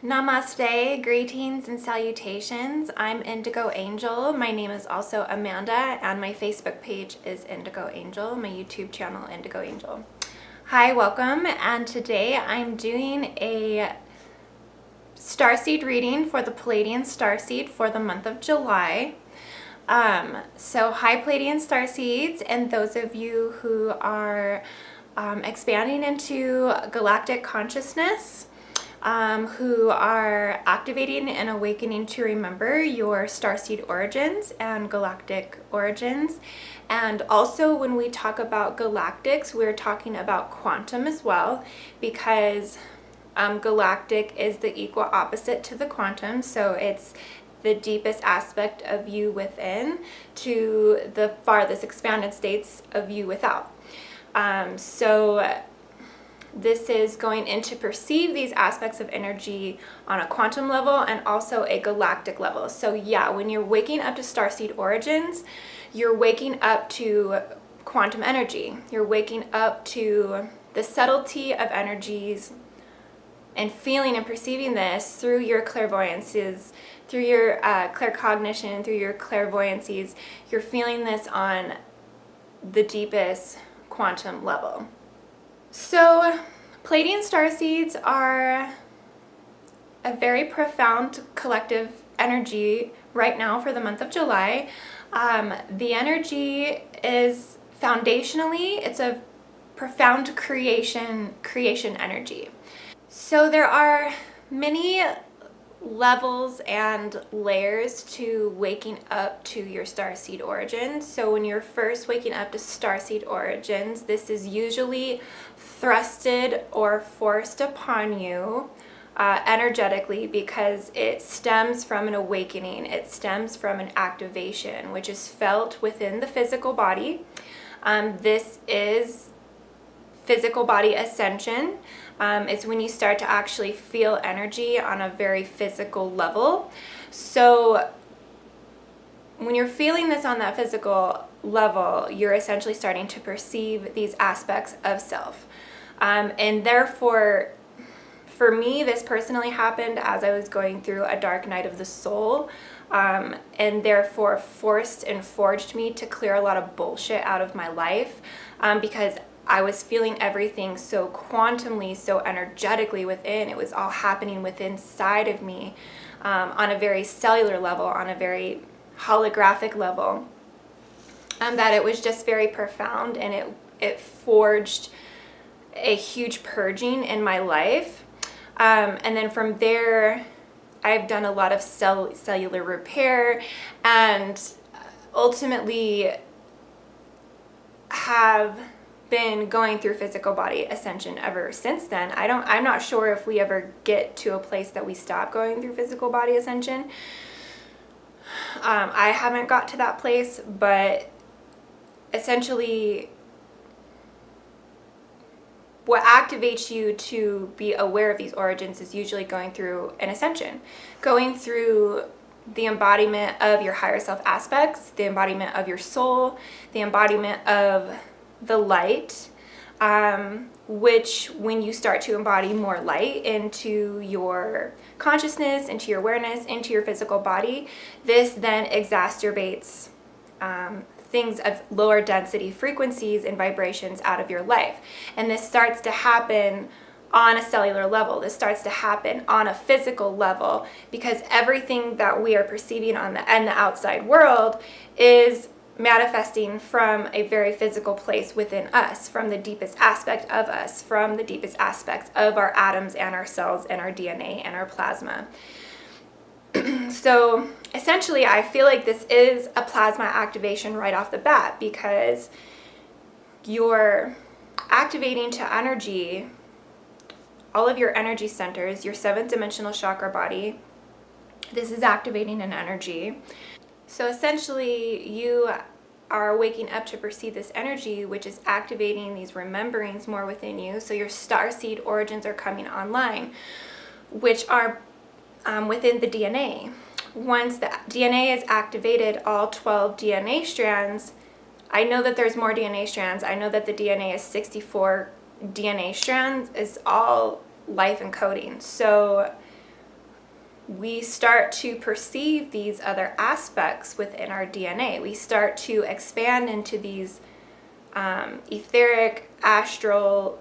Namaste, greetings and salutations. I'm Indigo Angel. My name is also Amanda, and my Facebook page is Indigo Angel, my YouTube channel, Indigo Angel. Hi, welcome, and today I'm doing a starseed reading for the Pleiadian starseed for the month of July. So hi Pleiadian starseeds, and those of you who are expanding into galactic consciousness, who are activating and awakening to remember your starseed origins and galactic origins. And also, when we talk about galactics, we're talking about quantum as well, because galactic is the equal opposite to the quantum. So it's the deepest aspect of you within to the farthest expanded states of you without. So this is going in to perceive these aspects of energy on a quantum level and also a galactic level. So yeah, when you're waking up to starseed origins, you're waking up to quantum energy. You're waking up to the subtlety of energies and feeling and perceiving this through your clairvoyances, through your claircognition, through your clairvoyancies. You're feeling this on the deepest quantum level. So, Pleiadian starseeds are a very profound collective energy right now for the month of July. The energy is foundationally, it's a profound creation energy. So there are many levels and layers to waking up to your starseed origins. So when you're first waking up to starseed origins, this is usually thrusted or forced upon you energetically, because it stems from an awakening. It stems from an activation, which is felt within the physical body. This is physical body ascension. It's when you start to actually feel energy on a very physical level. So when you're feeling this on that physical level, you're essentially starting to perceive these aspects of self. And therefore, for me, this personally happened as I was going through a dark night of the soul, and therefore forced and forged me to clear a lot of bullshit out of my life, because I was feeling everything so quantumly, so energetically within. It was all happening within inside of me, on a very cellular level, on a very holographic level, that it was just very profound, and it forged a huge purging in my life. And then from there, I've done a lot of cellular repair, and ultimately have been going through physical body ascension ever since then. I'm not sure if we ever get to a place that we stop going through physical body ascension. I haven't got to that place, but essentially what activates you to be aware of these origins is usually going through an ascension, going through the embodiment of your higher self aspects, the embodiment of your soul, the embodiment of the light, which when you start to embody more light into your consciousness, into your awareness, into your physical body, this then exacerbates things of lower density frequencies and vibrations out of your life. And this starts to happen on a cellular level. This starts to happen on a physical level, because everything that we are perceiving in the outside world is manifesting from a very physical place within us, from the deepest aspect of us, from the deepest aspects of our atoms and our cells and our DNA and our plasma. So essentially, I feel like this is a plasma activation right off the bat, because you're activating to energy all of your energy centers, your 7th dimensional chakra body. This is activating an energy. So essentially, you are waking up to perceive this energy, which is activating these rememberings more within you. So your starseed origins are coming online, which are within the DNA. Once the DNA is activated, all 12 DNA strands, I know that there's more DNA strands. I know that the DNA is 64 DNA strands, is all life encoding. So we start to perceive these other aspects within our DNA. We start to expand into these etheric, astral,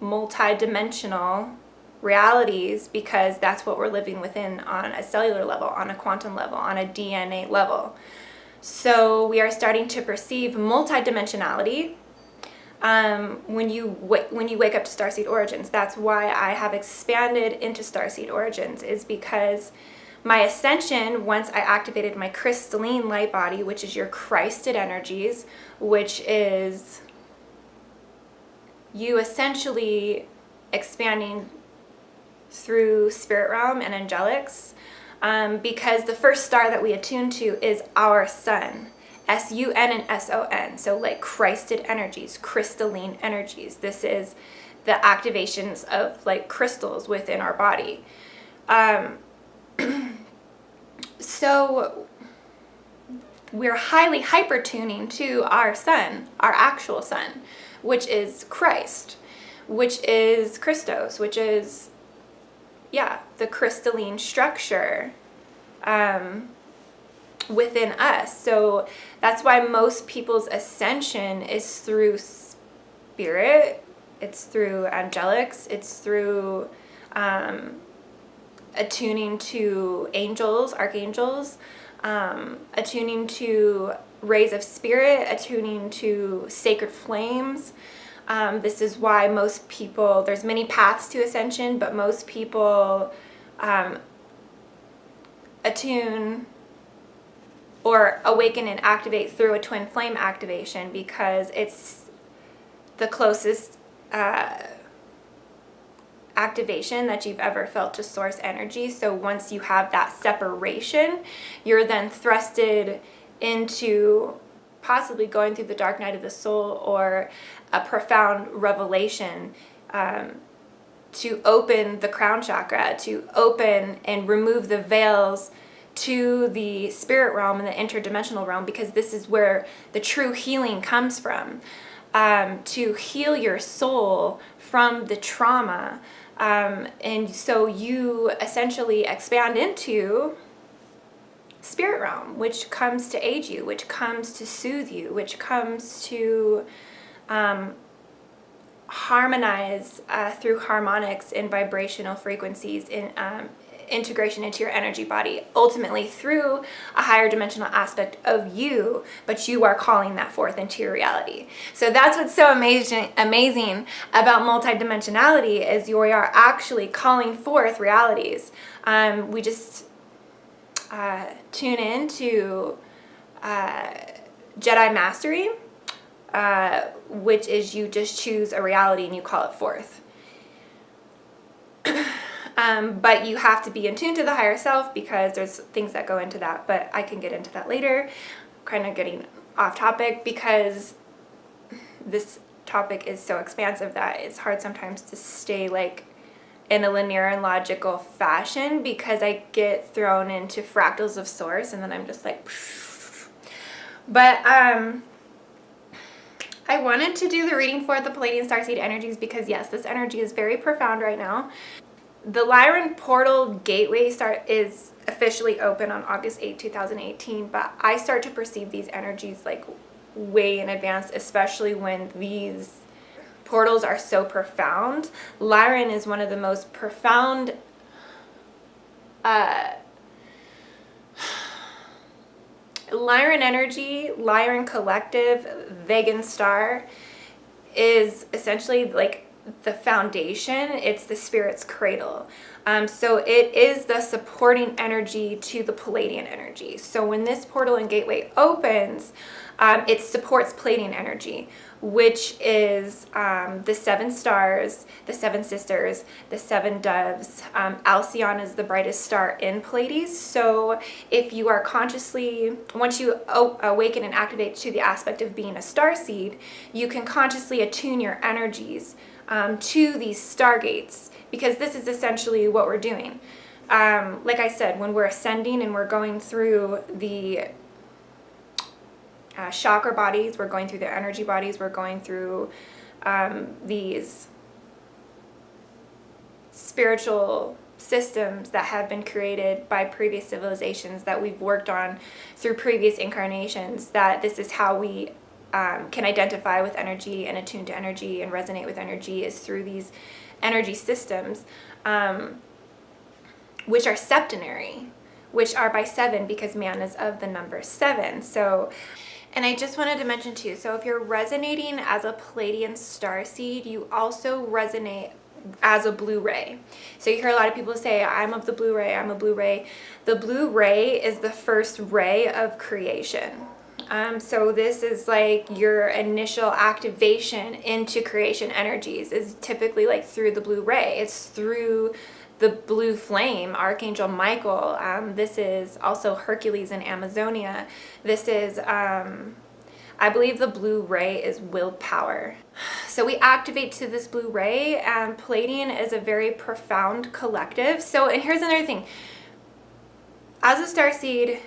multi-dimensional realities, because that's what we're living within on a cellular level, on a quantum level, on a DNA level. So we are starting to perceive multi-dimensionality when you wake up to Starseed Origins. That's why I have expanded into Starseed Origins, is because my ascension, once I activated my crystalline light body, which is your Christed energies, which is you essentially expanding through spirit realm and angelics, because the first star that we attune to is our sun. S-U-N and S-O-N. So like Christed energies, crystalline energies. This is the activations of like crystals within our body. So we're highly hyper-tuning to our sun, our actual sun, which is Christ, which is Christos, which is, the crystalline structure within us. So that's why most people's ascension is through spirit, it's through angelics, it's through attuning to angels, archangels, attuning to rays of spirit, attuning to sacred flames. This is why most people, there's many paths to ascension, but most people attune or awaken and activate through a twin flame activation, because it's the closest activation that you've ever felt to source energy. So once you have that separation, you're then thrusted into possibly going through the dark night of the soul, or a profound revelation, to open the crown chakra, to open and remove the veils to the spirit realm and the interdimensional realm, because this is where the true healing comes from, to heal your soul from the trauma. And so you essentially expand into spirit realm, which comes to aid you, which comes to soothe you, which comes to harmonize through harmonics and vibrational frequencies in integration into your energy body, ultimately through a higher dimensional aspect of you, but you are calling that forth into your reality. So that's what's so amazing about multidimensionality, is you are actually calling forth realities. We just tune in to Jedi Mastery, which is you just choose a reality and you call it forth. But you have to be in tune to the higher self, because there's things that go into that, but I can get into that later. Kind of getting off topic, because this topic is so expansive that it's hard sometimes to stay like in a linear and logical fashion, because I get thrown into fractals of source and then I'm just like, but I wanted to do the reading for the Pleiadian Starseed energies, because yes, this energy is very profound right now. The Lyran Portal Gateway is officially open on August 8, 2018, but I start to perceive these energies like way in advance, especially when these portals are so profound. Lyran is one of the most profound Lyran energy, Lyran collective, Vegan star is essentially like the foundation. It's the spirit's cradle. So it is the supporting energy to the Pleiadian energy. So when this portal and gateway opens, it supports Pleiadian energy, which is the 7 stars, the 7 sisters, the 7 doves. Alcyon is the brightest star in Pleiades. So if you are consciously, once you awaken and activate to the aspect of being a star seed, you can consciously attune your energies to these stargates, because this is essentially what we're doing. Like I said, when we're ascending and we're going through the chakra bodies, we're going through the energy bodies, we're going through these spiritual systems that have been created by previous civilizations that we've worked on through previous incarnations, that this is how we can identify with energy and attune to energy and resonate with energy, is through these energy systems, which are septenary, which are by 7 because man is of the number 7. So, and I just wanted to mention too, so if you're resonating as a Pleiadian starseed, you also resonate as a blue ray. So you hear a lot of people say, I'm of the blue ray, I'm a blue ray. The blue ray is the first ray of creation. So this is like your initial activation into creation energies is typically like through the blue ray. It's through the blue flame, Archangel Michael. This is also Hercules in Amazonia. This is, I believe the blue ray is willpower. So we activate to this blue ray, and Pleiadian is a very profound collective. So, and here's another thing. As a starseed,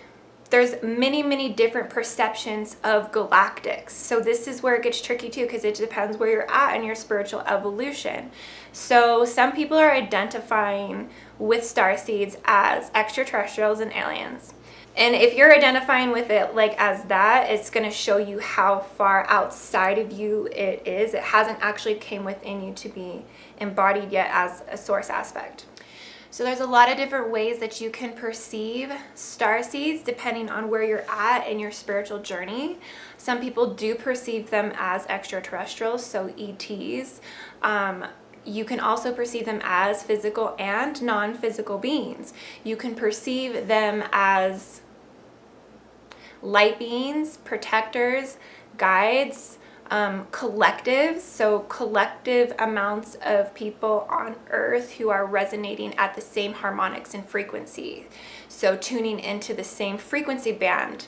there's many different perceptions of galactics. So this is where it gets tricky too, because it depends where you're at in your spiritual evolution. So some people are identifying with starseeds as extraterrestrials and aliens. And if you're identifying with it like as that, it's going to show you how far outside of you it is. It hasn't actually came within you to be embodied yet as a source aspect. So there's a lot of different ways that you can perceive starseeds depending on where you're at in your spiritual journey. Some people do perceive them as extraterrestrials, so ETs. You can also perceive them as physical and non-physical beings. You can perceive them as light beings, protectors, guides, collectives, so collective amounts of people on earth who are resonating at the same harmonics and frequency. So tuning into the same frequency band.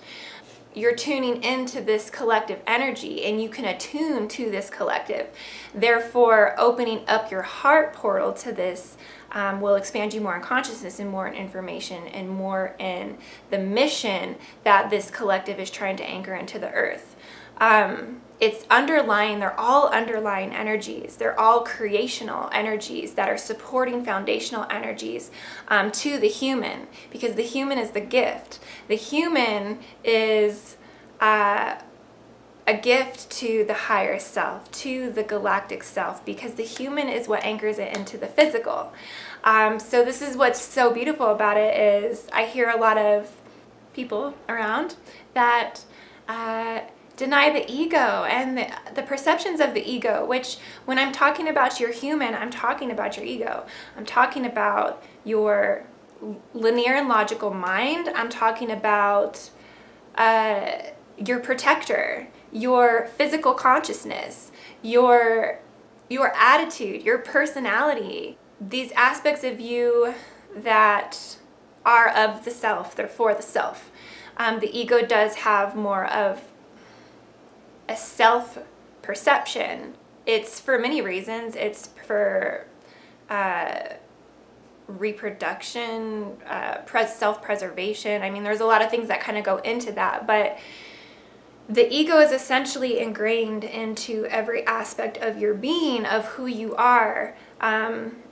You're tuning into this collective energy, and you can attune to this collective. Therefore, opening up your heart portal to this will expand you more in consciousness and more in information and more in the mission that this collective is trying to anchor into the earth. It's underlying, they're all underlying energies. They're all creational energies that are supporting foundational energies to the human, because the human is the gift. The human is a gift to the higher self, to the galactic self, because the human is what anchors it into the physical. So this is what's so beautiful about it, is I hear a lot of people around that deny the ego and the perceptions of the ego, which when I'm talking about your human, I'm talking about your ego. I'm talking about your linear and logical mind. I'm talking about your protector, your physical consciousness, your attitude, your personality, these aspects of you that are of the self, they're for the self. The ego does have more of a self-perception. It's for many reasons. It's for reproduction, self-preservation. I mean, there's a lot of things that kind of go into that, but the ego is essentially ingrained into every aspect of your being, of who you are,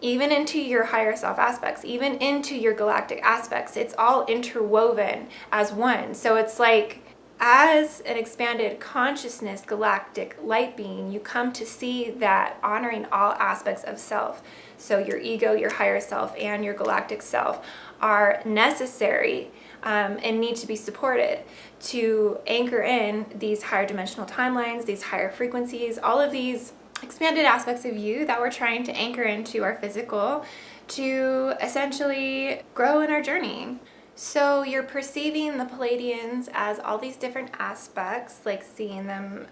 even into your higher self aspects, even into your galactic aspects. It's all interwoven as one. So it's like, as an expanded consciousness, galactic light being, you come to see that honoring all aspects of self, so your ego, your higher self, and your galactic self, are necessary and need to be supported to anchor in these higher dimensional timelines, these higher frequencies, all of these expanded aspects of you that we're trying to anchor into our physical to essentially grow in our journey. So you're perceiving the Pleiadians as all these different aspects, like seeing them,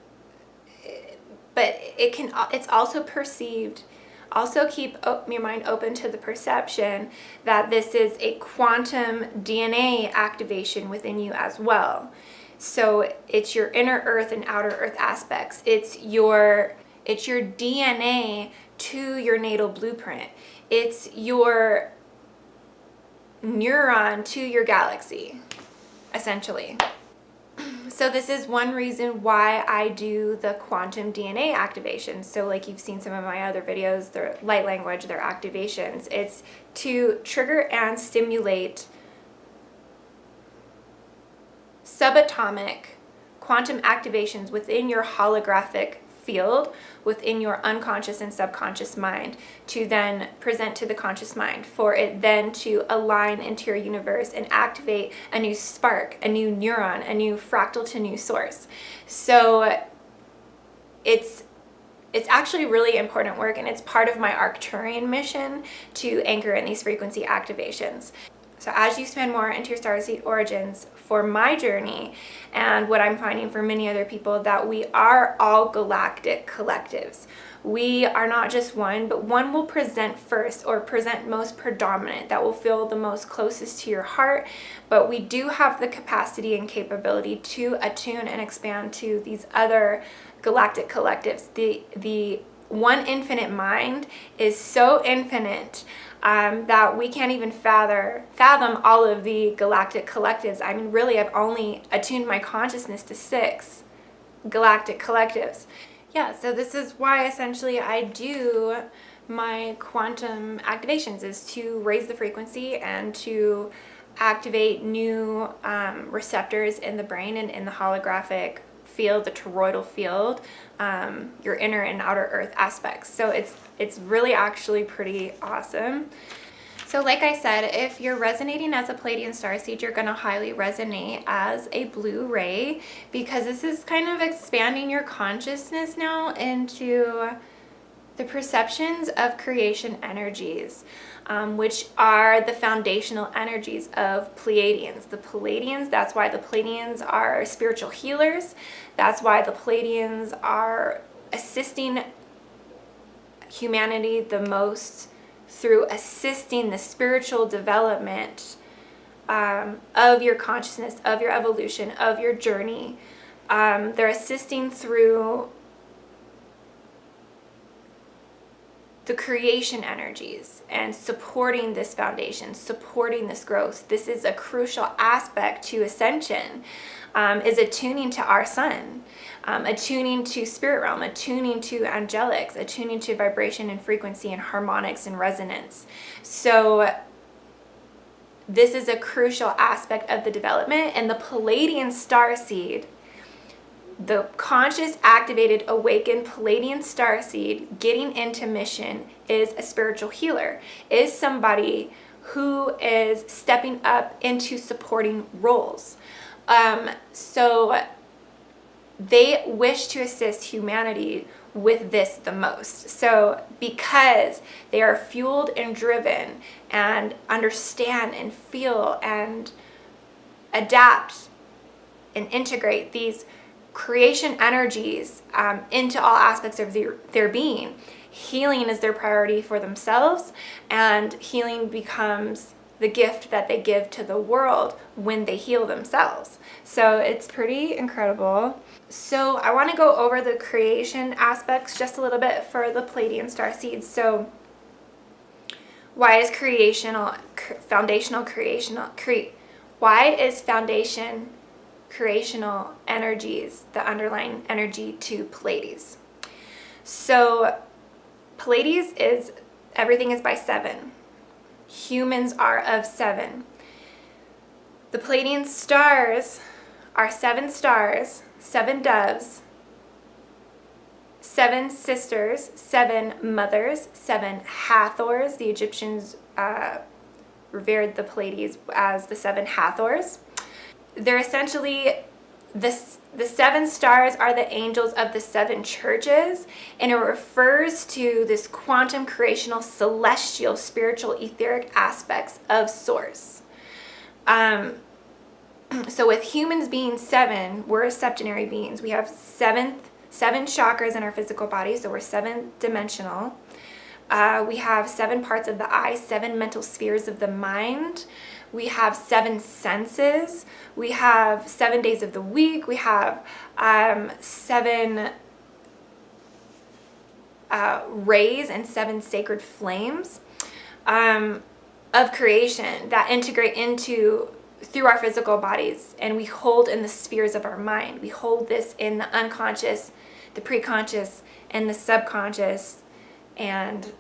but it's also perceived. Also keep your mind open to the perception that this is a quantum DNA activation within you as well. So it's your inner earth and outer earth aspects. It's your DNA to your natal blueprint. It's your neuron to your galaxy, essentially. So this is one reason why I do the quantum DNA activation. So like you've seen some of my other videos, they're light language, they're activations. It's to trigger and stimulate subatomic quantum activations within your holographic field, within your unconscious and subconscious mind, to then present to the conscious mind, for it then to align into your universe and activate a new spark, a new neuron, a new fractal to new source. So it's actually really important work, and it's part of my Arcturian mission to anchor in these frequency activations. So as you spend more into your starseed origins, for my journey and what I'm finding for many other people, that we are all galactic collectives. We are not just one, but one will present first or present most predominant, that will feel the most closest to your heart. But we do have the capacity and capability to attune and expand to these other galactic collectives. The one infinite mind is so infinite that we can't even fathom all of the galactic collectives. I mean, really, I've only attuned my consciousness to 6 galactic collectives. Yeah, so this is why essentially I do my quantum activations, is to raise the frequency and to activate new receptors in the brain and in the holographic field, the toroidal field, your inner and outer earth aspects. So it's really actually pretty awesome. So like I said, if you're resonating as a Pleiadian starseed, you're going to highly resonate as a blue ray, because this is kind of expanding your consciousness now into the perceptions of creation energies, which are the foundational energies of Pleiadians. The Pleiadians, that's why the Pleiadians are spiritual healers. That's why the Pleiadians are assisting humanity the most through assisting the spiritual development of your consciousness, of your evolution, of your journey. They're assisting through the creation energies and supporting this foundation, supporting this growth. This is a crucial aspect to ascension, is attuning to our sun, attuning to spirit realm, attuning to angelics, attuning to vibration and frequency and harmonics and resonance. So this is a crucial aspect of the development, and the Pleiadian starseed, the conscious, activated, awakened Pleiadian starseed getting into mission, is a spiritual healer, is somebody who is stepping up into supporting roles. So they wish to assist humanity with this the most. So because they are fueled and driven and understand and feel and adapt and integrate these creation energies into all aspects of their being, healing is their priority for themselves, and healing becomes the gift that they give to the world when they heal themselves. So it's pretty incredible. So I want to go over the creation aspects just a little bit for the Pleiadian starseeds. So why is creational energies the underlying energy to Pleiades? So Pleiades is, everything is by 7. Humans are of 7. The Pleiadian stars are 7 stars, 7 doves, 7 sisters, 7 mothers, 7 Hathors. The Egyptians revered the Pleiades as the 7 Hathors. They're essentially, the 7 stars are the angels of the 7 churches, and it refers to this quantum, creational, celestial, spiritual, etheric aspects of Source. So with humans being 7, we're septenary beings. We have 7 chakras in our physical body, so we're 7-dimensional. We have 7 parts of the eye, 7 mental spheres of the mind. We have 7 senses. We have 7 days of the week. We have 7 rays and 7 sacred flames of creation that integrate into through our physical bodies, and we hold in the spheres of our mind. We hold this in the unconscious, the preconscious, and the subconscious, and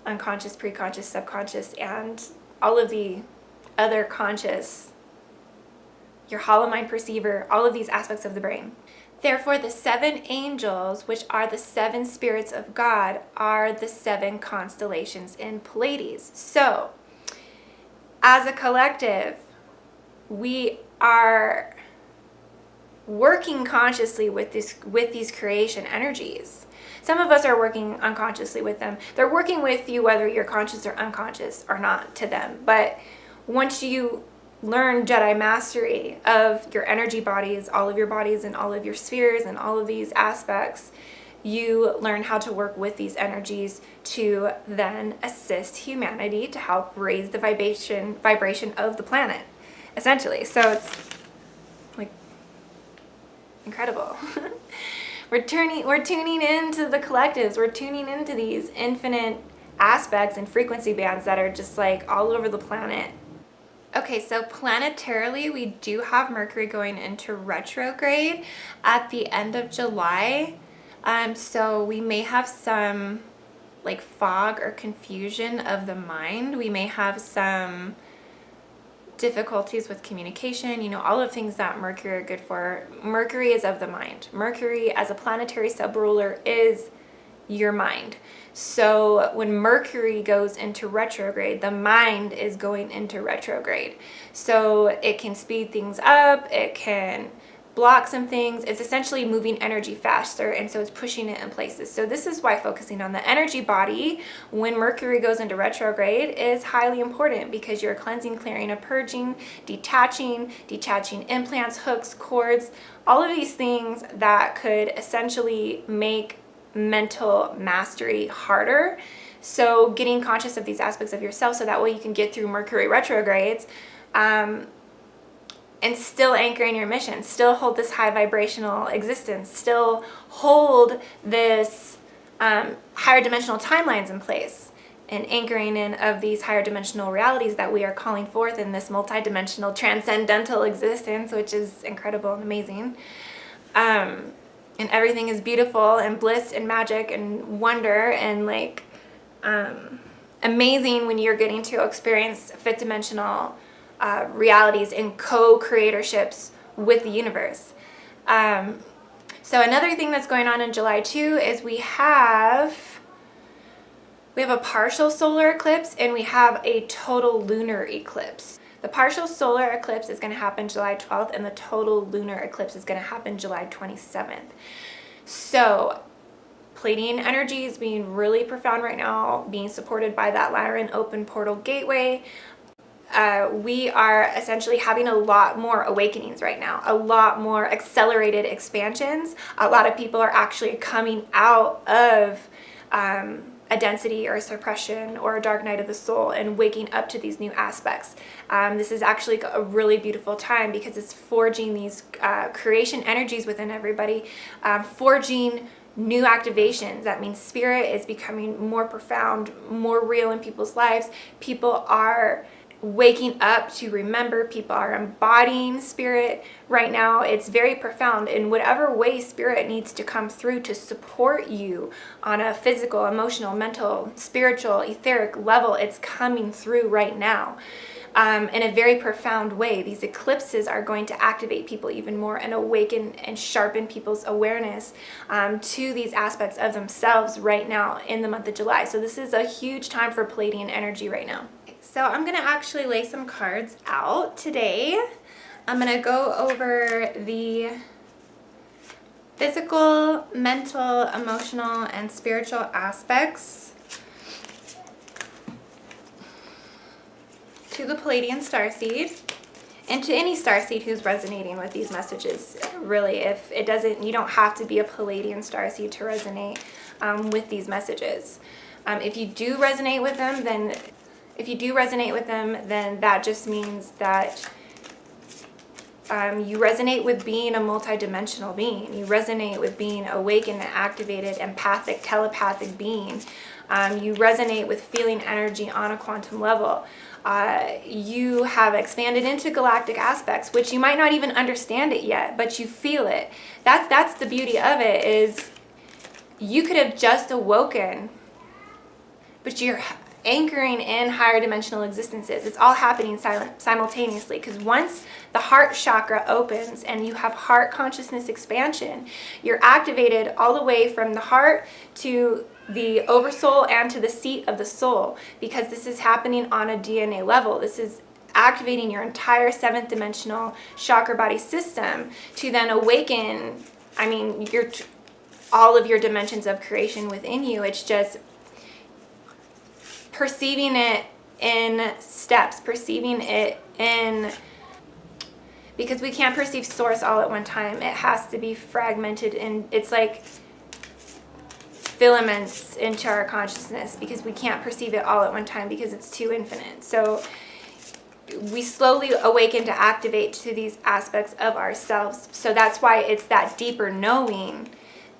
unconscious, preconscious, subconscious, and all of the other conscious, your hollow mind perceiver, all of these aspects of the brain. Therefore, the 7 angels, which are the 7 spirits of God, are the 7 constellations in Pleiades. So, as a collective, we are working consciously with these creation energies. Some of us are working unconsciously with them. They're working with you whether you're conscious or unconscious or not to them. But once you learn Jedi mastery of your energy bodies, all of your bodies and all of your spheres and all of these aspects, you learn how to work with these energies to then assist humanity to help raise the vibration of the planet, essentially. So it's like incredible. We're tuning into the collectives. We're tuning into these infinite aspects and frequency bands that are just like all over the planet. Okay, so planetarily, we do have Mercury going into retrograde at the end of July. So we may have some like fog or confusion of the mind. We may have some difficulties with communication, all of things that Mercury are good for. Mercury is of the mind. Mercury as a planetary sub-ruler is your mind. So when Mercury goes into retrograde, the mind is going into retrograde. So it can speed things up, it can block some things. It's essentially moving energy faster, and so it's pushing it in places. So this is why focusing on the energy body when Mercury goes into retrograde is highly important, because you're cleansing, clearing, and purging, detaching implants, hooks, cords, all of these things that could essentially make mental mastery harder. So getting conscious of these aspects of yourself so that way you can get through Mercury retrogrades and still anchor in your mission, still hold this high vibrational existence, still hold this higher dimensional timelines in place, and anchoring in of these higher dimensional realities that we are calling forth in this multidimensional transcendental existence, which is incredible and amazing. And everything is beautiful and bliss and magic and wonder and amazing when you're getting to experience fifth dimensional realities in co-creatorships with the universe. So another thing that's going on in July too is we have a partial solar eclipse and we have a total lunar eclipse. The partial solar eclipse is going to happen July 12th and the total lunar eclipse is going to happen July 27th. So Pleiadian energy is being really profound right now, being supported by that Lyran open portal gateway. We are essentially having a lot more awakenings right now, a lot more accelerated expansions. A lot of people are actually coming out of a density or a suppression or a dark night of the soul and waking up to these new aspects. This is actually a really beautiful time because it's forging these creation energies within everybody, forging new activations. That means spirit is becoming more profound, more real in people's lives. People are waking up to remember, people are embodying spirit right now. It's very profound in whatever way spirit needs to come through to support you on a physical, emotional, mental, spiritual, etheric level. It's coming through right now in a very profound way. These eclipses are going to activate people even more and awaken and sharpen people's awareness to these aspects of themselves right now in the month of July. So this is a huge time for Pleiadian energy right now. So I'm going to actually lay some cards out today. I'm going to go over the physical, mental, emotional, and spiritual aspects to the Pleiadian starseed and to any starseed who's resonating with these messages. Really, if it doesn't, you don't have to be a Pleiadian starseed to resonate with these messages. If you do resonate with them, then that just means that you resonate with being a multidimensional being. You resonate with being awakened, activated, empathic, telepathic being. You resonate with feeling energy on a quantum level. You have expanded into galactic aspects, which you might not even understand it yet, but you feel it. That's the beauty of it, is you could have just awoken, but you're anchoring in higher dimensional existences. It's all happening simultaneously, because once the heart chakra opens and you have heart consciousness expansion, you're activated all the way from the heart to the oversoul and to the seat of the soul, because this is happening on a DNA level. This is activating your entire 7th dimensional chakra body system to then awaken, I mean, all of your dimensions of creation within you. It's just perceiving it in steps, perceiving it in, because we can't perceive source all at one time. It has to be fragmented, and it's like filaments into our consciousness, because we can't perceive it all at one time because it's too infinite. So we slowly awaken to activate to these aspects of ourselves. So that's why it's that deeper knowing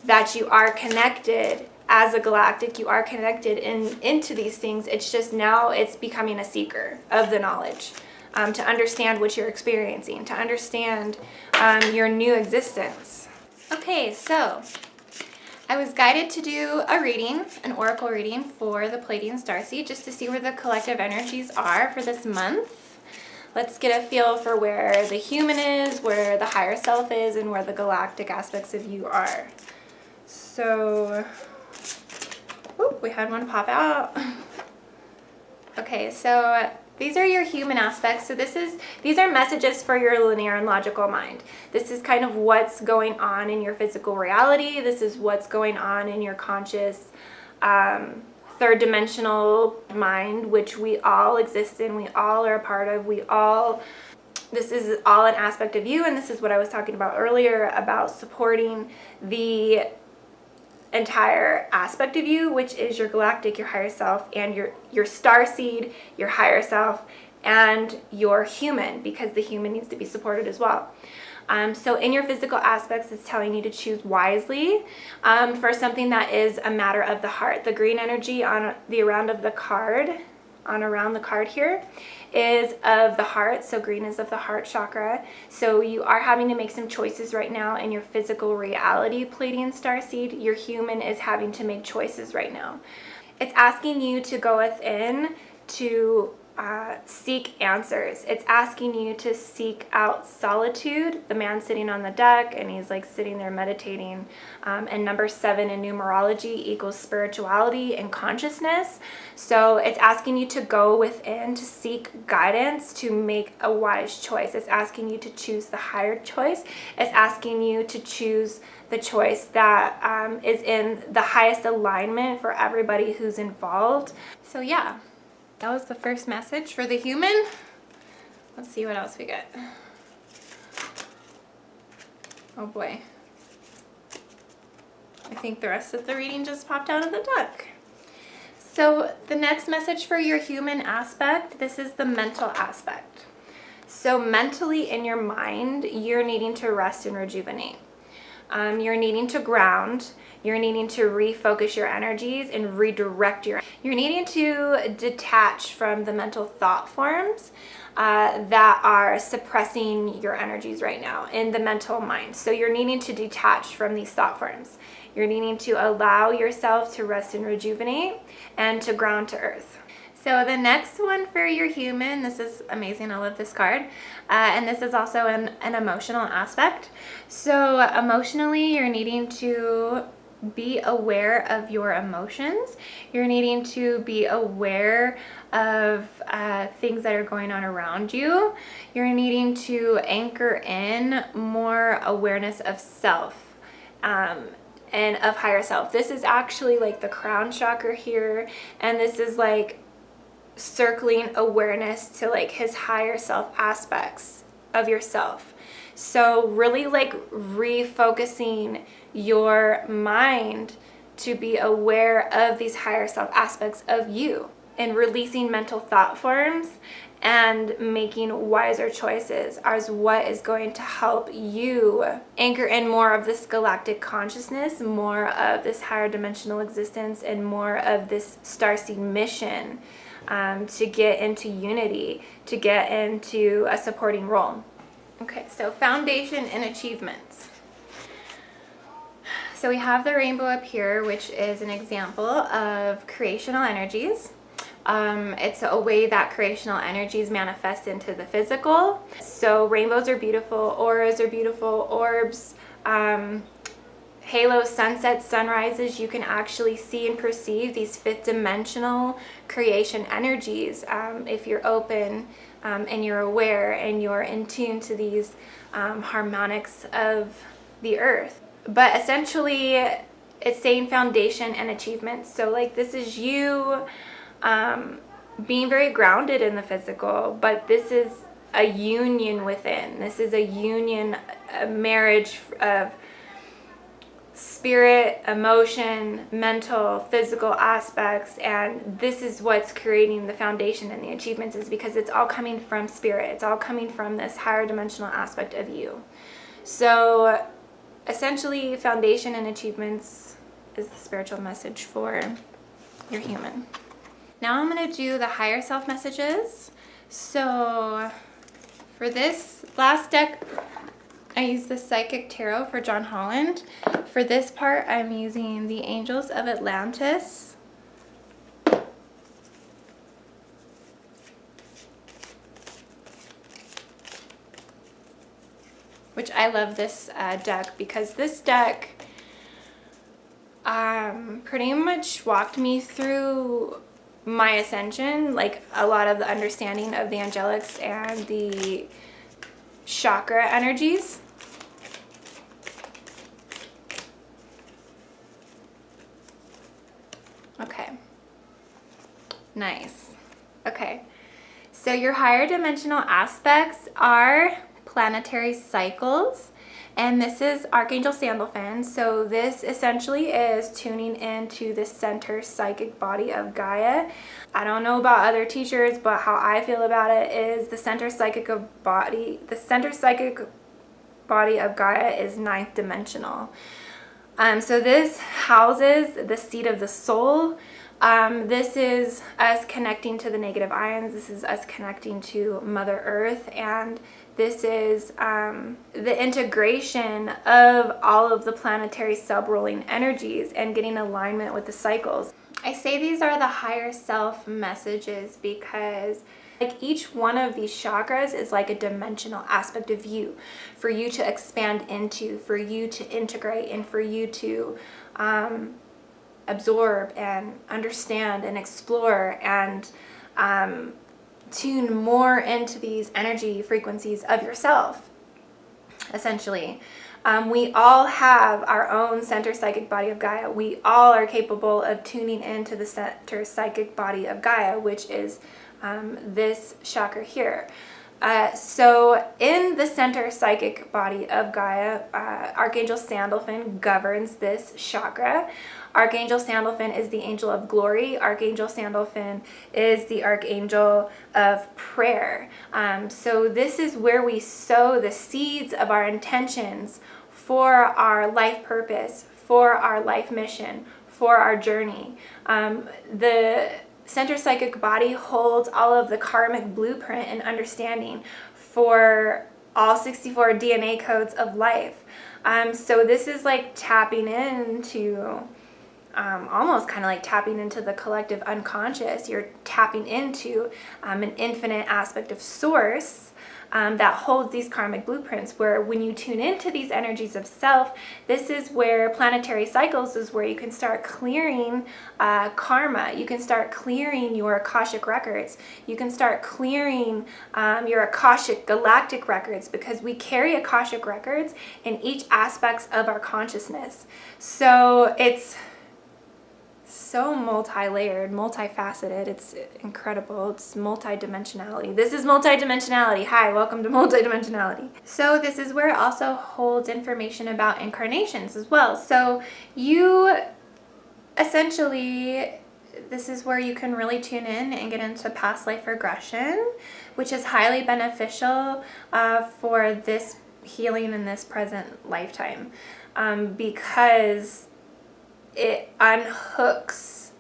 that you are connected as a galactic, you are connected into these things. It's just now it's becoming a seeker of the knowledge, to understand what you're experiencing, to understand your new existence. Okay, so I was guided to do a reading, an oracle reading for the Pleiadian starseed, just to see where the collective energies are for this month. Let's get a feel for where the human is, where the higher self is, and where the galactic aspects of you are. So, we had one pop out. Okay, so these are your human aspects. So these are messages for your linear and logical mind. This is kind of what's going on in your physical reality. This is what's going on in your conscious third dimensional mind, which we all exist in, we all are a part of, this is all an aspect of you. And this is what I was talking about earlier about supporting the entire aspect of you, which is your galactic, your higher self, and your star seed, your higher self, and your human, because the human needs to be supported as well. So in your physical aspects, it's telling you to choose wisely for something that is a matter of the heart. The green energy on the around the card here is of the heart. So green is of the heart chakra. So you are having to make some choices right now in your physical reality, Pleiadian starseed. Your human is having to make choices right now. It's asking you to go within to seek answers. It's asking you to seek out solitude. The man sitting on the deck, and he's like sitting there meditating. And number 7 in numerology equals spirituality and consciousness. So it's asking you to go within to seek guidance, to make a wise choice. It's asking you to choose the higher choice. It's asking you to choose the choice that is in the highest alignment for everybody who's involved. So yeah. That was the first message for the human. Let's see what else we get. Oh boy. I think the rest of the reading just popped out of the deck. So the next message for your human aspect, this is the mental aspect. So mentally in your mind, you're needing to rest and rejuvenate. You're needing to ground. You're needing to refocus your energies and redirect you're needing to detach from the mental thought forms that are suppressing your energies right now in the mental mind. So you're needing to detach from these thought forms. You're needing to allow yourself to rest and rejuvenate and to ground to earth. So the next one for your human, this is amazing, I love this card. And this is also an emotional aspect. So emotionally, you're needing to be aware of your emotions. You're needing to be aware of things that are going on around you. You're needing to anchor in more awareness of self. And of higher self. This is actually like the crown chakra here, and this is like circling awareness to like his higher self aspects of yourself. So really like refocusing your mind to be aware of these higher self aspects of you and releasing mental thought forms and making wiser choices as what is going to help you anchor in more of this galactic consciousness, more of this higher dimensional existence, and more of this starseed mission, to get into unity, to get into a supporting role. Okay, so foundation and achievements. So we have the rainbow up here, which is an example of creational energies. It's a way that creational energies manifest into the physical. So rainbows are beautiful, auras are beautiful, orbs, halos, sunsets, sunrises. You can actually see and perceive these fifth dimensional creation energies if you're open and you're aware and you're in tune to these harmonics of the earth. But essentially, it's saying foundation and achievements. So like this is you being very grounded in the physical, but this is a union within. This is a union, a marriage of spirit, emotion, mental, physical aspects, and this is what's creating the foundation and the achievements, is because it's all coming from spirit. It's all coming from this higher dimensional aspect of you. So essentially, foundation and achievements is the spiritual message for your human. Now I'm going to do the higher self messages. So for this last deck, I use the Psychic Tarot for John Holland. For this part, I'm using the Angels of Atlantis. Which I love this deck, because this deck pretty much walked me through my ascension, like a lot of the understanding of the angelics and the chakra energies. Okay, nice. Okay, so your higher dimensional aspects are planetary cycles, and this is Archangel Sandalphon. So this essentially is tuning into the center psychic body of Gaia. I don't know about other teachers, but how I feel about it is the center psychic body of Gaia is ninth dimensional. So this houses the seat of the soul. This is us connecting to the negative ions. This is us connecting to Mother Earth, and this is the integration of all of the planetary sub-rolling energies and getting alignment with the cycles. I say these are the higher self messages because like each one of these chakras is like a dimensional aspect of you for you to expand into, for you to integrate, and for you to absorb and understand and explore and tune more into these energy frequencies of yourself, essentially. We all have our own center psychic body of Gaia. We all are capable of tuning into the center psychic body of Gaia, which is this chakra here. So in the center psychic body of Gaia, Archangel Sandalphon governs this chakra. Archangel Sandalphon is the angel of glory. Archangel Sandalphon is the archangel of prayer. So this is where we sow the seeds of our intentions for our life purpose, for our life mission, for our journey. The center psychic body holds all of the karmic blueprint and understanding for all 64 DNA codes of life. So this is like tapping into, almost kind of like tapping into the collective unconscious. You're tapping into an infinite aspect of source that holds these karmic blueprints, where when you tune into these energies of self, this is where planetary cycles is where you can start clearing karma. You can start clearing your Akashic records. You can start clearing your Akashic galactic records, because we carry Akashic records in each aspects of our consciousness. So it's so multi-layered, multifaceted. It's incredible. It's multidimensionality. This is multidimensionality. Hi, welcome to multidimensionality. So this is where it also holds information about incarnations as well. So you essentially, this is where you can really tune in and get into past life regression, which is highly beneficial for this healing in this present lifetime, because it unhooks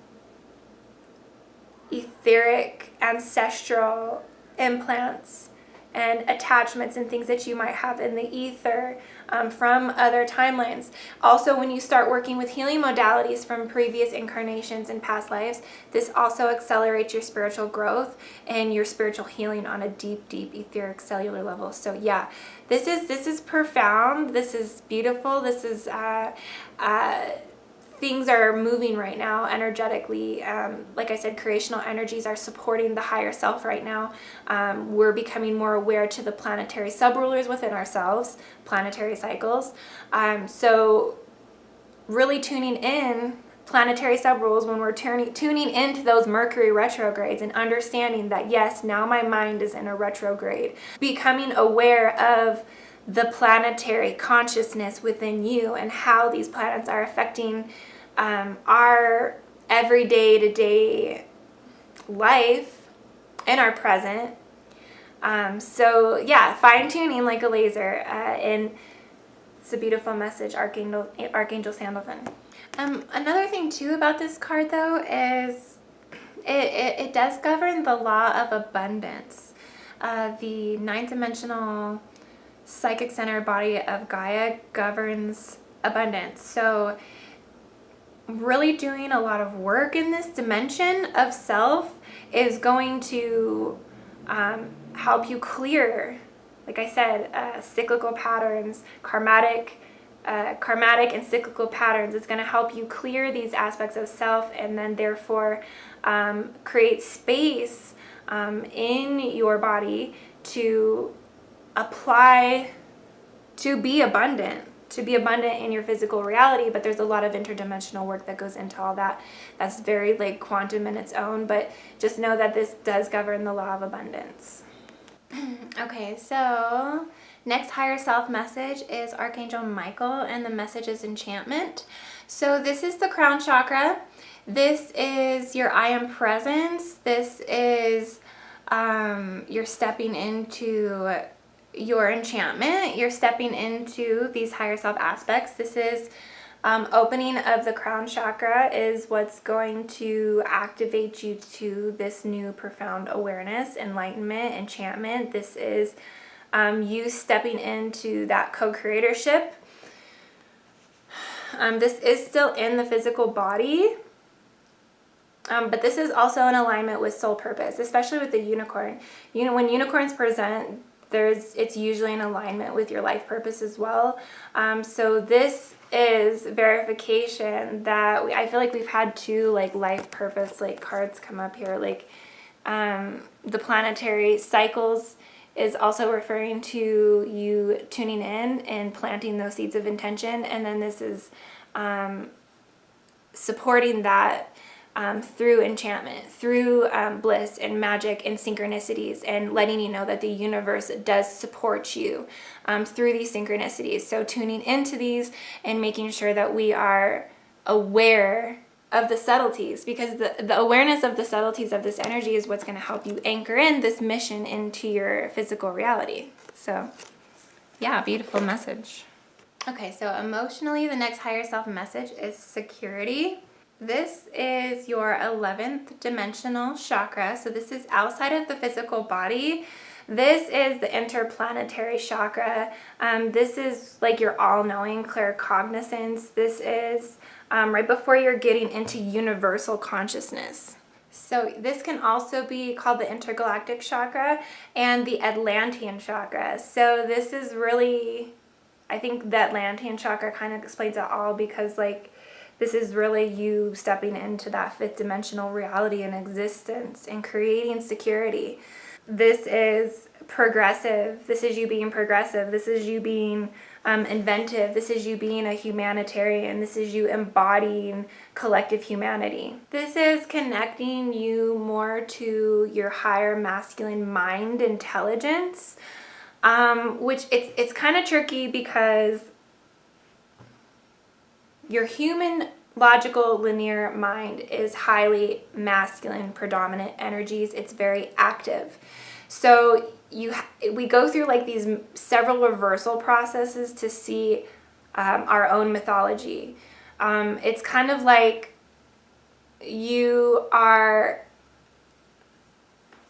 etheric ancestral implants and attachments and things that you might have in the ether from other timelines. Also, when you start working with healing modalities from previous incarnations and past lives, this also accelerates your spiritual growth and your spiritual healing on a deep, deep etheric cellular level. So yeah, this is profound. This is beautiful. This is things are moving right now energetically. Like I said, creational energies are supporting the higher self right now. We're becoming more aware to the planetary subrulers within ourselves, planetary cycles. So really tuning in planetary subrules when we're tuning into those Mercury retrogrades and understanding that, yes, now my mind is in a retrograde. Becoming aware of the planetary consciousness within you and how these planets are affecting our everyday to day life in our present. So yeah, fine tuning like a laser, and it's a beautiful message, Archangel Sandalphon. Another thing too about this card though is it does govern the law of abundance. The ninth dimensional psychic center body of Gaia governs abundance. So really doing a lot of work in this dimension of self is going to help you clear, like I said, cyclical patterns, karmatic and cyclical patterns. It's going to help you clear these aspects of self, and then therefore create space in your body to apply, to be abundant in your physical reality. But there's a lot of interdimensional work that goes into all that. That's very like quantum in its own, but just know that this does govern the law of abundance. Okay, so next higher self message is Archangel Michael, and the message is enchantment. So this is the crown chakra. This is your I am presence. This is you're stepping into your enchantment. You're stepping into these higher self aspects. This is opening of the crown chakra is what's going to activate you to this new profound awareness, enlightenment, enchantment. This is you stepping into that co-creatorship. This is still in the physical body, but this is also in alignment with soul purpose, especially with the unicorn. You know, when unicorns present, it's usually in alignment with your life purpose as well. So this is verification that I feel like we've had two like life purpose like cards come up here. Like the planetary cycles is also referring to you tuning in and planting those seeds of intention, and then this is supporting that through enchantment, through bliss and magic and synchronicities, and letting you know that the universe does support you through these synchronicities. So tuning into these and making sure that we are aware of the subtleties, because the awareness of the subtleties of this energy is what's going to help you anchor in this mission into your physical reality. So yeah, beautiful message. Okay, so emotionally, the next higher self message is security. This is your 11th dimensional chakra. So this is outside of the physical body. This is the interplanetary chakra. This is like your all-knowing claircognizance. This is right before you're getting into universal consciousness. So this can also be called the intergalactic chakra and the Atlantean chakra. So this is really, I think the Atlantean chakra kind of explains it all, because like this is really you stepping into that fifth dimensional reality and existence and creating security. This is progressive. This is you being progressive. This is you being inventive. This is you being a humanitarian. This is you embodying collective humanity. This is connecting you more to your higher masculine mind intelligence, which it's kind of tricky because your human logical linear mind is highly masculine predominant energies. It's very active. So we go through like these several reversal processes to see our own mythology. It's kind of like you are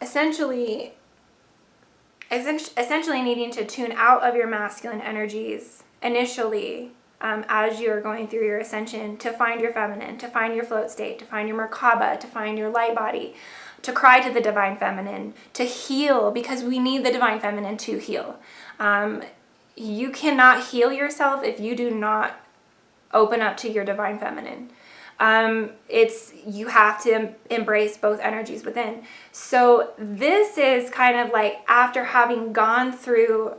essentially needing to tune out of your masculine energies initially, as you're going through your ascension, to find your feminine, to find your float state, to find your Merkaba, to find your light body, to cry to the divine feminine, to heal, because we need the divine feminine to heal. You cannot heal yourself if you do not open up to your divine feminine. You have to embrace both energies within. So this is kind of like after having gone through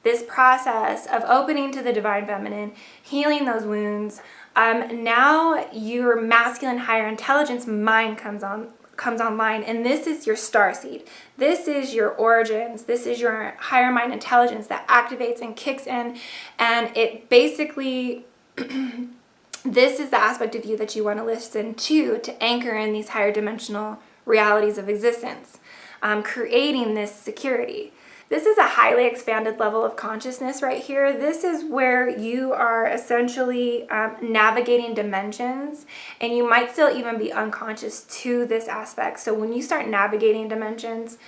this process of opening to the divine feminine, healing those wounds, now your masculine higher intelligence mind comes online, and this is your starseed. This is your origins. This is your higher mind intelligence that activates and kicks in, and it basically this is the aspect of you that you want to listen to anchor in these higher dimensional realities of existence, creating this security. This is a highly expanded level of consciousness right here. This is where you are essentially navigating dimensions, and you might still even be unconscious to this aspect. So when you start navigating dimensions,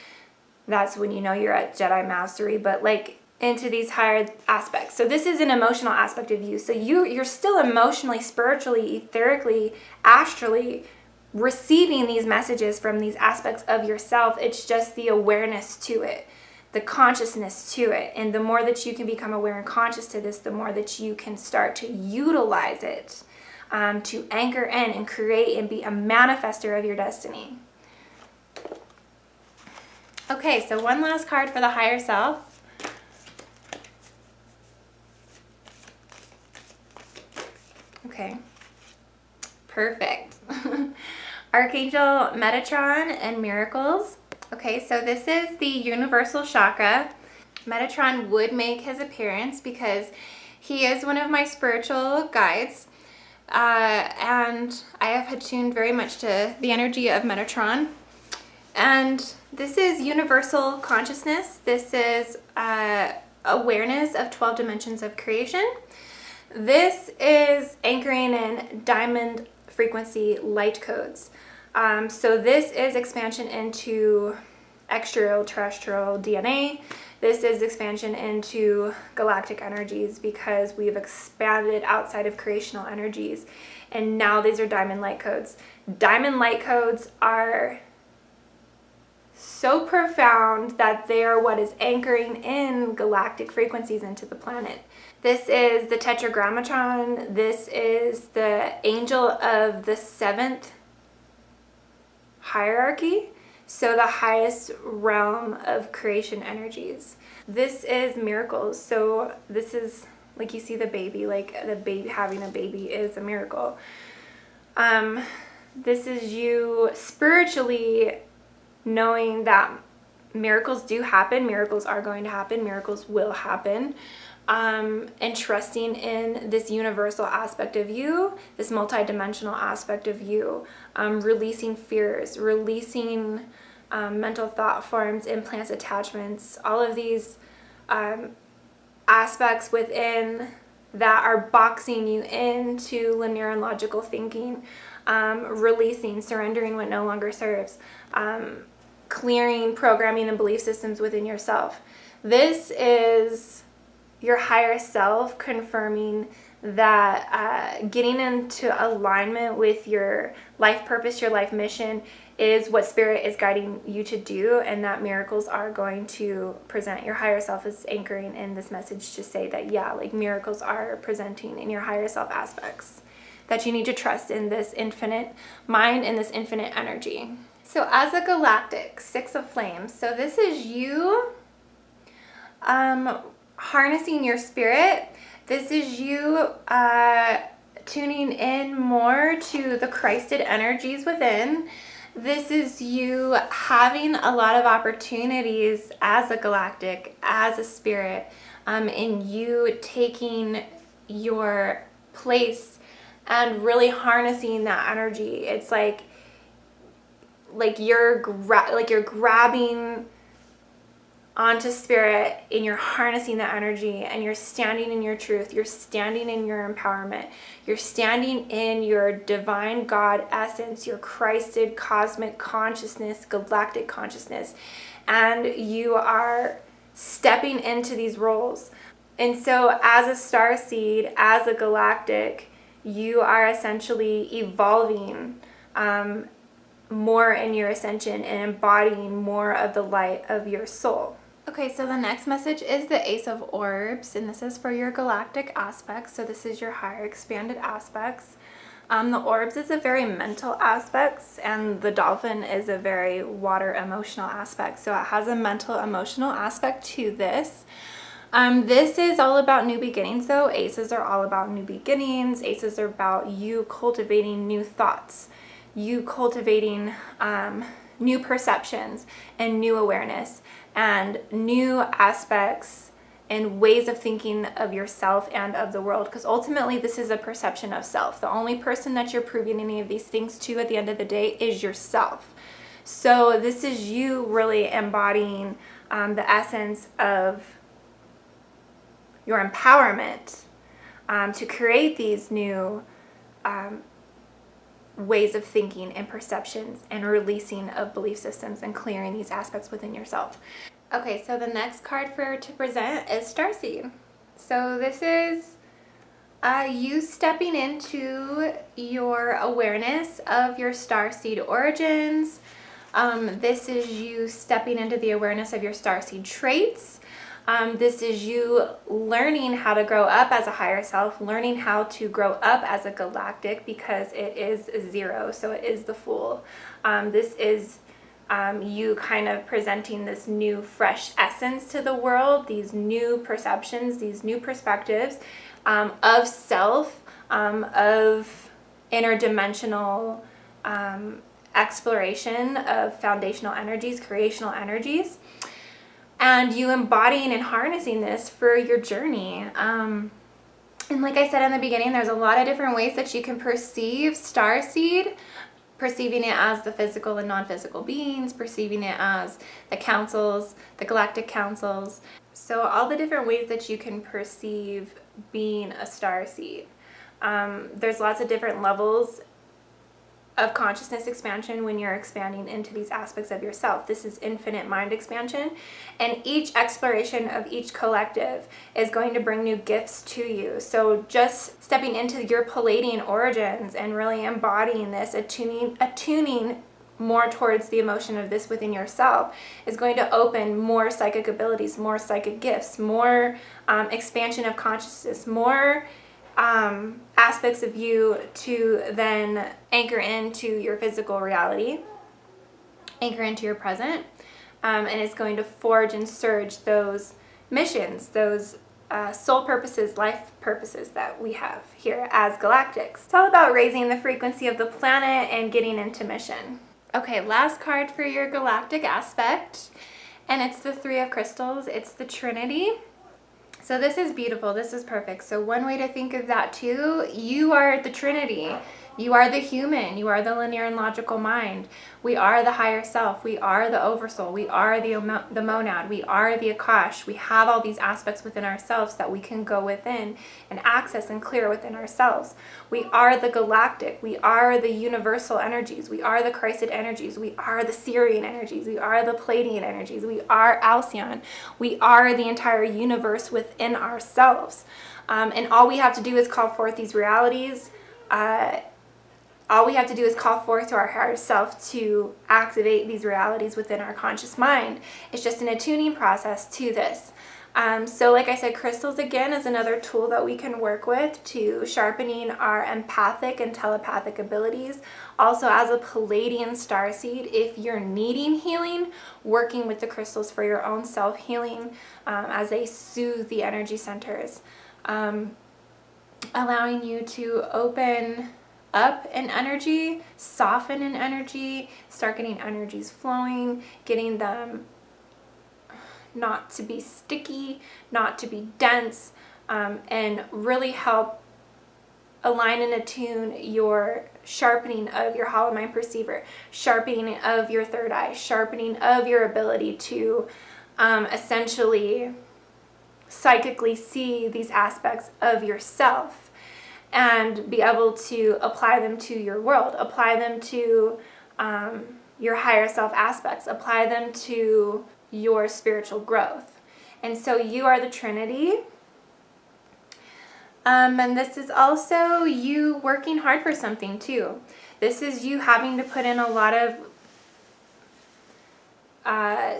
that's when you know you're at Jedi Mastery, but like into these higher aspects. So this is an emotional aspect of you. So you're still emotionally, spiritually, etherically, astrally receiving these messages from these aspects of yourself. It's just the awareness to it, the consciousness to it. And the more that you can become aware and conscious to this, the more that you can start to utilize it, to anchor in and create and be a manifester of your destiny. Okay, so one last card for the higher self. Okay, perfect. Archangel Metatron and Miracles. Okay, so this is the universal chakra. Metatron would make his appearance because he is one of my spiritual guides. And I have attuned very much to the energy of Metatron. And this is universal consciousness. This is awareness of 12 dimensions of creation. This is anchoring in diamond frequency light codes. So this is expansion into extraterrestrial DNA. This is expansion into galactic energies, because we've expanded outside of creational energies. And now these are diamond light codes. Diamond light codes are so profound that they are what is anchoring in galactic frequencies into the planet. This is the Tetragrammaton. This is the angel of the 7th hierarchy, so the highest realm of creation energies. This is miracles. So this is, like, you see the baby, like the baby having a baby is a miracle. This is you spiritually knowing that miracles do happen, miracles are going to happen, miracles will happen. And trusting in this universal aspect of you, this multidimensional aspect of you, releasing fears, releasing mental thought forms, implants, attachments, all of these aspects within that are boxing you into linear and logical thinking, releasing, surrendering what no longer serves, clearing programming and belief systems within yourself. This is your higher self confirming that getting into alignment with your life purpose, your life mission, is what spirit is guiding you to do, and that miracles are going to present. Your higher self is anchoring in this message to say that, yeah, like miracles are presenting in your higher self aspects, that you need to trust in this infinite mind and this infinite energy. So as a galactic 6 of flames, so this is you harnessing your spirit. This is you tuning in more to the Christed energies within. This is you having a lot of opportunities as a galactic, as a spirit, in you taking your place and really harnessing that energy. It's like you're grabbing onto spirit, and you're harnessing that energy, and you're standing in your truth, you're standing in your empowerment, you're standing in your divine God essence, your Christed cosmic consciousness, galactic consciousness, and you are stepping into these roles. And so as a star seed, as a galactic, you are essentially evolving more in your ascension and embodying more of the light of your soul. Okay, so the next message is the Ace of Orbs, and this is for your galactic aspects. So this is your higher expanded aspects. The orbs is a very mental aspects, and the dolphin is a very water emotional aspect. So it has a mental emotional aspect to this. This is all about new beginnings though. Aces are all about new beginnings. Aces are about you cultivating new thoughts, you cultivating new perceptions and new awareness and new aspects and ways of thinking of yourself and of the world, because ultimately this is a perception of self. The only person that you're proving any of these things to at the end of the day is yourself. So this is you really embodying the essence of your empowerment to create these new ways of thinking and perceptions and releasing of belief systems and clearing these aspects within yourself. Okay, so the next card to present is Starseed. So this is you stepping into your awareness of your starseed origins. This is you stepping into the awareness of your starseed traits. This is you learning how to grow up as a higher self, learning how to grow up as a galactic, because it is zero, so it is the Fool. This is you kind of presenting this new fresh essence to the world, these new perceptions, these new perspectives of self, of interdimensional exploration of foundational energies, creational energies, and you embodying and harnessing this for your journey. And like I said in the beginning, there's a lot of different ways that you can perceive starseed. Perceiving it as the physical and non-physical beings, perceiving it as the councils, the galactic councils. So all the different ways that you can perceive being a starseed. There's lots of different levels of consciousness expansion when you're expanding into these aspects of yourself. This is infinite mind expansion, and each exploration of each collective is going to bring new gifts to you. So just stepping into your Palladian origins and really embodying this, attuning more towards the emotion of this within yourself is going to open more psychic abilities, more psychic gifts, more expansion of consciousness, more aspects of you to then anchor into your physical reality, anchor into your present, and it's going to forge and surge those missions, those soul purposes, life purposes that we have here as galactics. It's all about raising the frequency of the planet and getting into mission. Okay, last card for your galactic aspect, and it's the Three of Crystals. It's the Trinity. So this is beautiful. This is perfect. So one way to think of that too, you are the Trinity. You are the human. You are the linear and logical mind. We are the higher self. We are the oversoul. We are the monad. We are the Akash. We have all these aspects within ourselves that we can go within and access and clear within ourselves. We are the galactic. We are the universal energies. We are the Christed energies. We are the Sirian energies. We are the Palladian energies. We are Alcyon. We are the entire universe within ourselves. And all we have to do is call forth these realities. All we have to do is call forth to our higher self to activate these realities within our conscious mind. It's just an attuning process to this. So like I said, crystals again is another tool that we can work with to sharpening our empathic and telepathic abilities. Also, as a Palladian starseed, if you're needing healing, working with the crystals for your own self-healing as they soothe the energy centers, allowing you to open up in energy, soften in energy, start getting energies flowing, getting them not to be sticky, not to be dense, and really help align and attune your sharpening of your hollow mind perceiver, sharpening of your third eye, sharpening of your ability to essentially psychically see these aspects of yourself and be able to apply them to your world, apply them to your higher self aspects, apply them to your spiritual growth. And so you are the Trinity. And this is also you working hard for something too. This is you having to put in a lot of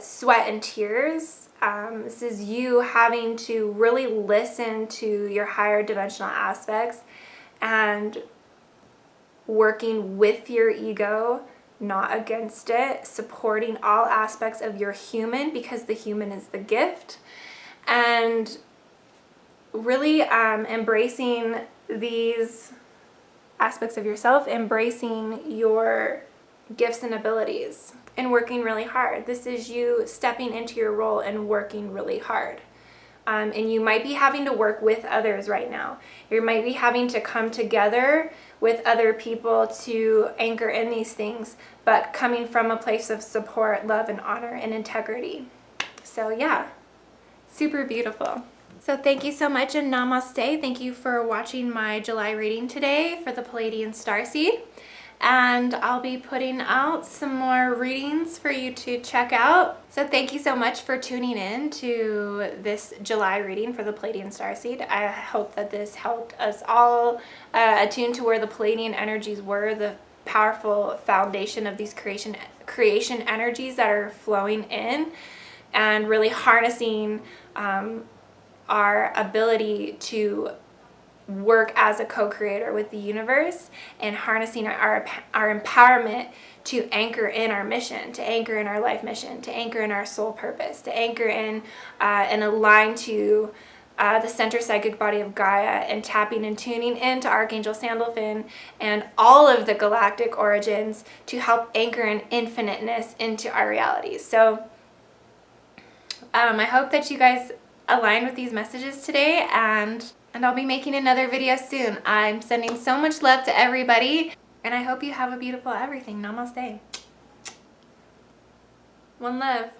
sweat and tears. This is you having to really listen to your higher dimensional aspects and working with your ego, not against it, supporting all aspects of your human, because the human is the gift, and really embracing these aspects of yourself, embracing your gifts and abilities, and working really hard. This is you stepping into your role and working really hard. And you might be having to work with others right now. You might be having to come together with other people to anchor in these things, but coming from a place of support, love, and honor and integrity. So yeah, super beautiful. So thank you so much and namaste. Thank you for watching my July reading today for the Pleiadian Starseed. And I'll be putting out some more readings for you to check out. So thank you so much for tuning in to this July reading for the Pleiadian Starseed. I hope that this helped us all attune to where the Pleiadian energies were, the powerful foundation of these creation energies that are flowing in, and really harnessing our ability to work as a co-creator with the universe, and harnessing our empowerment to anchor in our mission, to anchor in our life mission, to anchor in our soul purpose, to anchor in and align to the center psychic body of Gaia, and tapping and tuning into Archangel Sandalphon and all of the galactic origins to help anchor in infiniteness into our realities. So I hope that you guys align with these messages today, and I'll be making another video soon. I'm sending so much love to everybody, and I hope you have a beautiful everything. Namaste. One love.